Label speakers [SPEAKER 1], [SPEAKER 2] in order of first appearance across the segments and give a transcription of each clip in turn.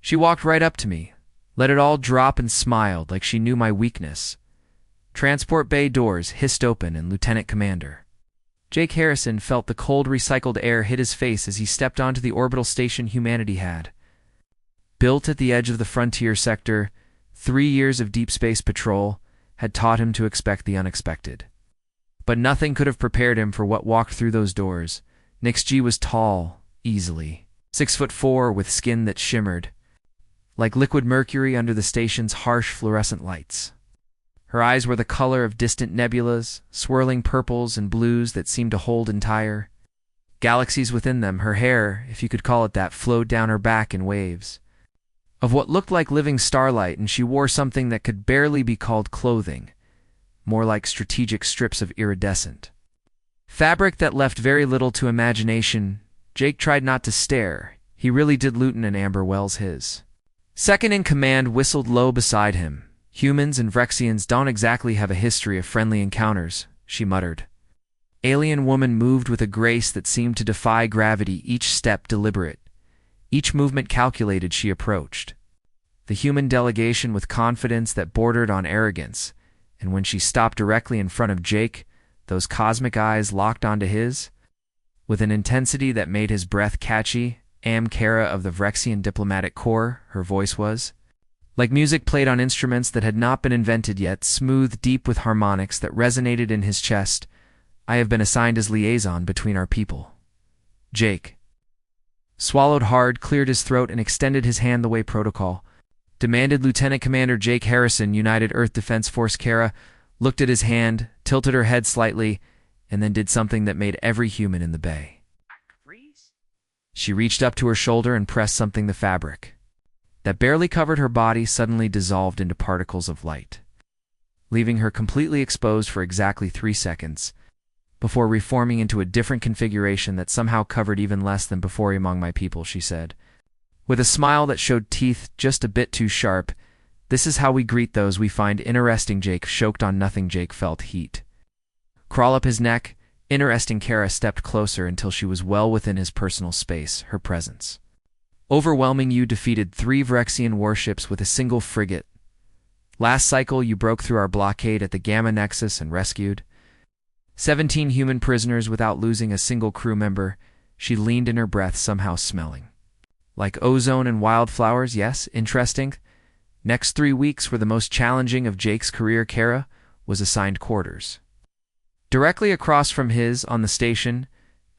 [SPEAKER 1] She walked right up to me, let it all drop and smiled like she knew my weakness. Transport bay doors hissed open and Lieutenant Commander Jake Harrison felt the cold recycled air hit his face as he stepped onto the orbital station humanity had. Built at the edge of the frontier sector, 3 years of deep space patrol had taught him to expect the unexpected. But nothing could have prepared him for what walked through those doors. Nix G was tall, easily, 6'4", with skin that shimmered like liquid mercury under the station's harsh fluorescent lights. Her eyes were the color of distant nebulas, swirling purples and blues that seemed to hold entire galaxies within them. Her hair, if you could call it that, flowed down her back in waves of what looked like living starlight, and she wore something that could barely be called clothing, more like strategic strips of iridescent fabric that left very little to imagination. Jake tried not to stare. He really did Luton and Amber Wells his. Second in command whistled low beside him. Humans and Vrexians don't exactly have a history of friendly encounters, she muttered. Alien woman moved with a grace that seemed to defy gravity, each step deliberate, each movement calculated. She approached the human delegation with confidence that bordered on arrogance, and when she stopped directly in front of Jake, those cosmic eyes locked onto his with an intensity that made his breath catchy. Am Kara of the Vrexian Diplomatic Corps, her voice was like music played on instruments that had not been invented yet, smooth, deep with harmonics that resonated in his chest. I have been assigned as liaison between our people. Jake swallowed hard, cleared his throat, and extended his hand the way protocol demanded. Lieutenant Commander Jake Harrison, United Earth Defense Force. Kara looked at his hand, tilted her head slightly, and then did something that made every human in the bay freeze. She reached up to her shoulder and pressed something. The fabric that barely covered her body suddenly dissolved into particles of light, leaving her completely exposed for exactly 3 seconds, before reforming into a different configuration that somehow covered even less than before. Among my people, she said, with a smile that showed teeth just a bit too sharp, this is how we greet those we find interesting. Jake choked on nothing. Jake felt heat crawl up his neck. Interesting. Kara stepped closer until she was well within his personal space, her presence overwhelming. You defeated 3 Vrexian warships with a single frigate. Last cycle, you broke through our blockade at the Gamma Nexus and rescued 17 human prisoners without losing a single crew member. She leaned in, her breath somehow smelling like ozone and wildflowers. Yes, interesting. Next 3 weeks were the most challenging of Jake's career. Kara was assigned quarters directly across from his on the station,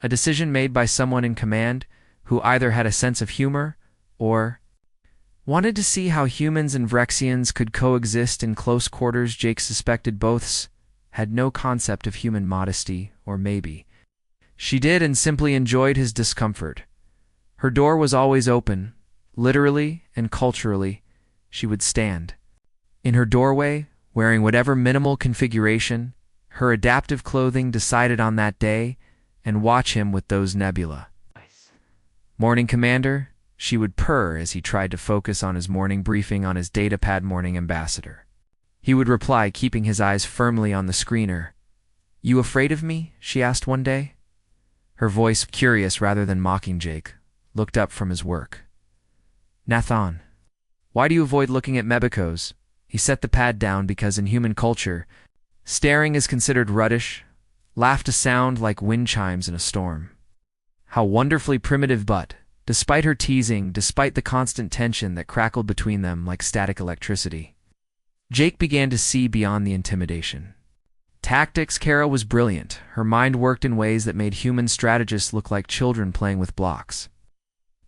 [SPEAKER 1] a decision made by someone in command who either had a sense of humor or wanted to see how humans and Vrexians could coexist in close quarters. Jake suspected both had no concept of human modesty, or maybe she did and simply enjoyed his discomfort. Her door was always open. Literally and culturally, she would stand in her doorway, wearing whatever minimal configuration her adaptive clothing decided on that day, and watch him with those nebula. Morning, Commander, she would purr as he tried to focus on his morning briefing on his datapad. Morning, Ambassador. He would reply, keeping his eyes firmly on the screener. You afraid of me? She asked one day. Her voice, curious rather than mocking. Jake looked up from his work. Nathan, why do you avoid looking at Mebicos? He set the pad down because in human culture, staring is considered ruddish, laughed a sound like wind chimes in a storm. How wonderfully primitive, but, despite her teasing, despite the constant tension that crackled between them like static electricity, Jake began to see beyond the intimidation. Tactics. Kara was brilliant. Her mind worked in ways that made human strategists look like children playing with blocks.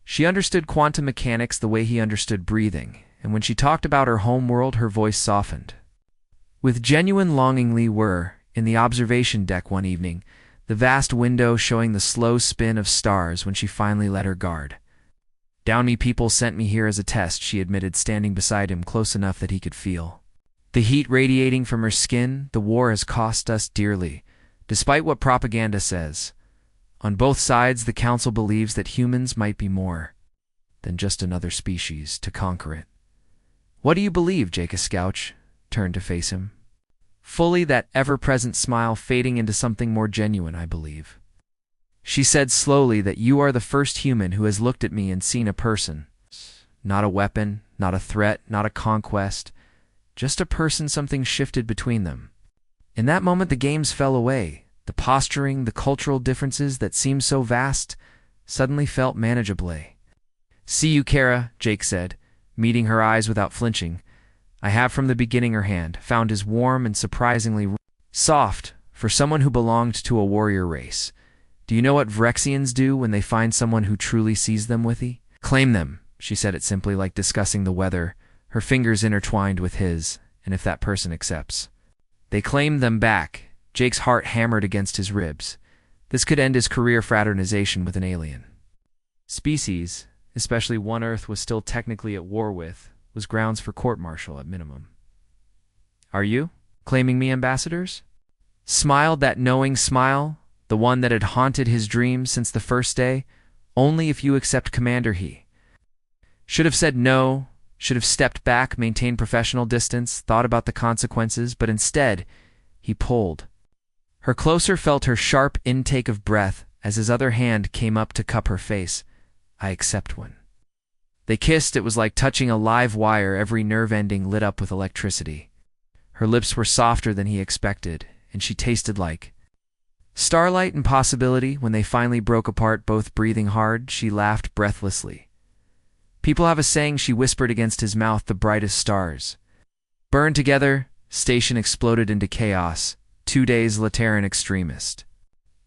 [SPEAKER 1] She understood quantum mechanics the way he understood breathing, and when she talked about her home world, her voice softened with genuine longing. We were in the observation deck one evening, the vast window showing the slow spin of stars when she finally let her guard down. Me people sent me here as a test, she admitted, standing beside him close enough that he could feel the heat radiating from her skin. The war has cost us dearly, despite what propaganda says. On both sides, the Council believes that humans might be more than just another species to conquer it. What do you believe? Jake Scouch turned to face him, fully, that ever-present smile fading into something more genuine. I believe, she said slowly, that you are the first human who has looked at me and seen a person, Not a weapon, not a threat, not a conquest. Just a person. Something shifted between them. In that moment the games fell away. The posturing, the cultural differences that seemed so vast suddenly felt manageable. "See you, Kara," Jake said, meeting her eyes without flinching. I have from the beginning her hand, found his warm and surprisingly soft for someone who belonged to a warrior race. "Do you know what Vrexians do when they find someone who truly sees them, Withy?" "Claim them," she said it simply, like discussing the weather, her fingers intertwined with his, and if that person accepts. They claimed them back. Jake's heart hammered against his ribs. This could end his career fraternization with an alien. Species, especially one Earth was still technically at war with, was grounds for court-martial at minimum. "Are you claiming me, ambassadors?" Smiled that knowing smile, the one that had haunted his dreams since the first day. "Only if you accept Commander," he should have said no, should have stepped back, maintained professional distance, thought about the consequences, but instead, he pulled her closer, felt her sharp intake of breath as his other hand came up to cup her face. "I accept one." They kissed. It was like touching a live wire, every nerve ending lit up with electricity. Her lips were softer than he expected, and she tasted like starlight and possibility. When they finally broke apart, both breathing hard, she laughed breathlessly. "People have a saying," she whispered against his mouth, "the brightest stars burn together." Station exploded into chaos. 2 days Lateran extremist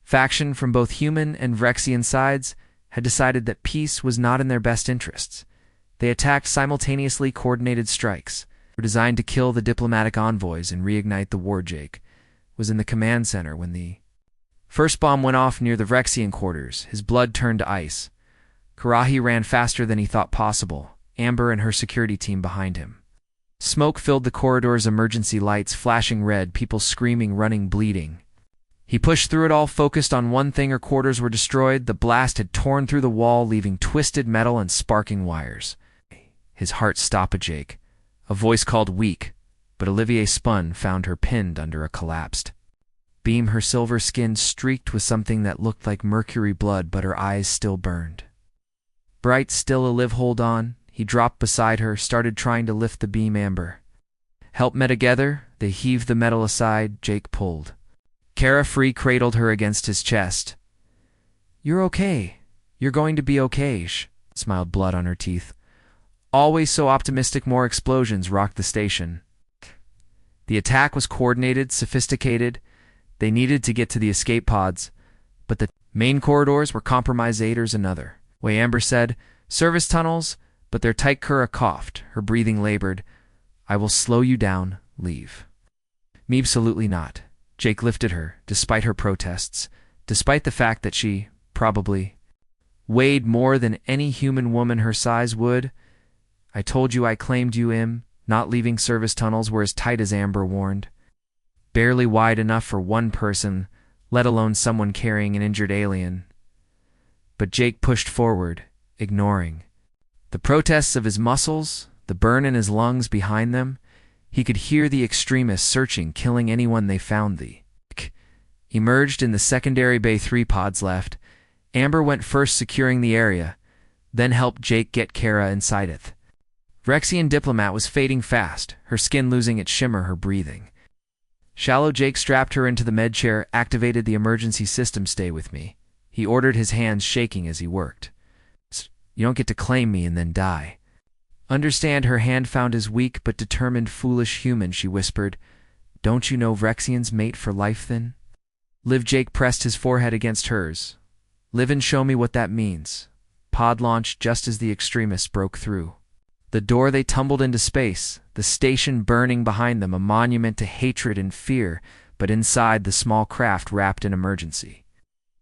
[SPEAKER 1] faction from both human and Vrexian sides had decided that peace was not in their best interests. They attacked simultaneously. Coordinated strikes were designed to kill the diplomatic envoys and reignite the war. Jake was in the command center when the first bomb went off near the Vrexian quarters. His blood turned to ice. Karahi ran faster than he thought possible, Amber and her security team behind him. Smoke filled the corridor's emergency lights, flashing red, people screaming, running, bleeding. He pushed through it all, focused on one thing. Her quarters were destroyed. The blast had torn through the wall, leaving twisted metal and sparking wires. His heart stopped. Jake. A voice called weak, but Olivier spun, found her pinned under a collapsed beam, her silver skin streaked with something that looked like mercury blood, but her eyes still burned bright. "Still alive, hold on." He dropped beside her, started trying to lift the beam. Amber helped me together. They heaved the metal aside. Jake pulled Kara free, cradled her against his chest. "You're okay. You're going to be okay," she smiled, blood on her teeth. Always so optimistic. More explosions rocked the station. The attack was coordinated, sophisticated. They needed to get to the escape pods, but the main corridors were compromised. Aiders another way, Amber said. "Service tunnels," but they're tight. Kara coughed, her breathing labored. "I will slow you down. Leave." "Me, absolutely not." Jake lifted her, despite her protests, despite the fact that she probably weighed more than any human woman her size would. "I told you I claimed you, Not leaving." Service tunnels were as tight as Amber warned. Barely wide enough for one person, let alone someone carrying an injured alien. But Jake pushed forward, ignoring the protests of his muscles, the burn in his lungs behind them. He could hear the extremists searching, killing anyone they found. The emerged in the secondary bay. 3 pods left. Amber went first, securing the area, then helped Jake get Kara inside it. Vrexian diplomat was fading fast, her skin losing its shimmer, her breathing shallow. Jake strapped her into the med chair, activated the emergency system. "Stay with me," he ordered, his hands shaking as he worked. "You don't get to claim me and then die. Understand?" Her hand found his weak but determined. "Foolish human," she whispered. "Don't you know Vrexians mate for life then?" "Live." Jake pressed his forehead against hers. "Live and show me what that means." Pod launched just as the extremists broke through the door. They tumbled into space, the station burning behind them, a monument to hatred and fear, but inside, the small craft wrapped in emergency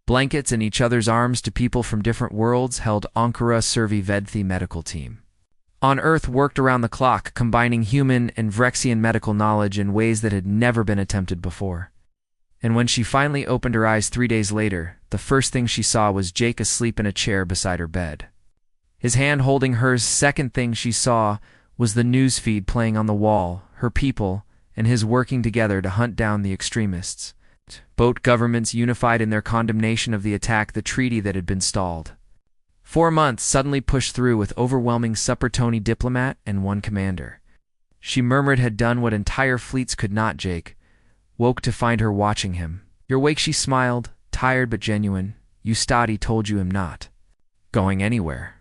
[SPEAKER 1] blankets in each other's arms. To people from different worlds held Ankara Servi Vedthi medical team. On Earth worked around the clock, combining human and Vrexian medical knowledge in ways that had never been attempted before. And when she finally opened her eyes 3 days later, the first thing she saw was Jake asleep in a chair beside her bed, his hand holding hers. Second thing she saw was the news feed playing on the wall, her people and his working together to hunt down the extremists. Both governments unified in their condemnation of the attack, the treaty that had been stalled 4 months suddenly pushed through with overwhelming Suppertony diplomat and one commander. She murmured had done what entire fleets could not. Jake woke to find her watching him. You're awake, she smiled, tired but genuine. You study told you am not going anywhere.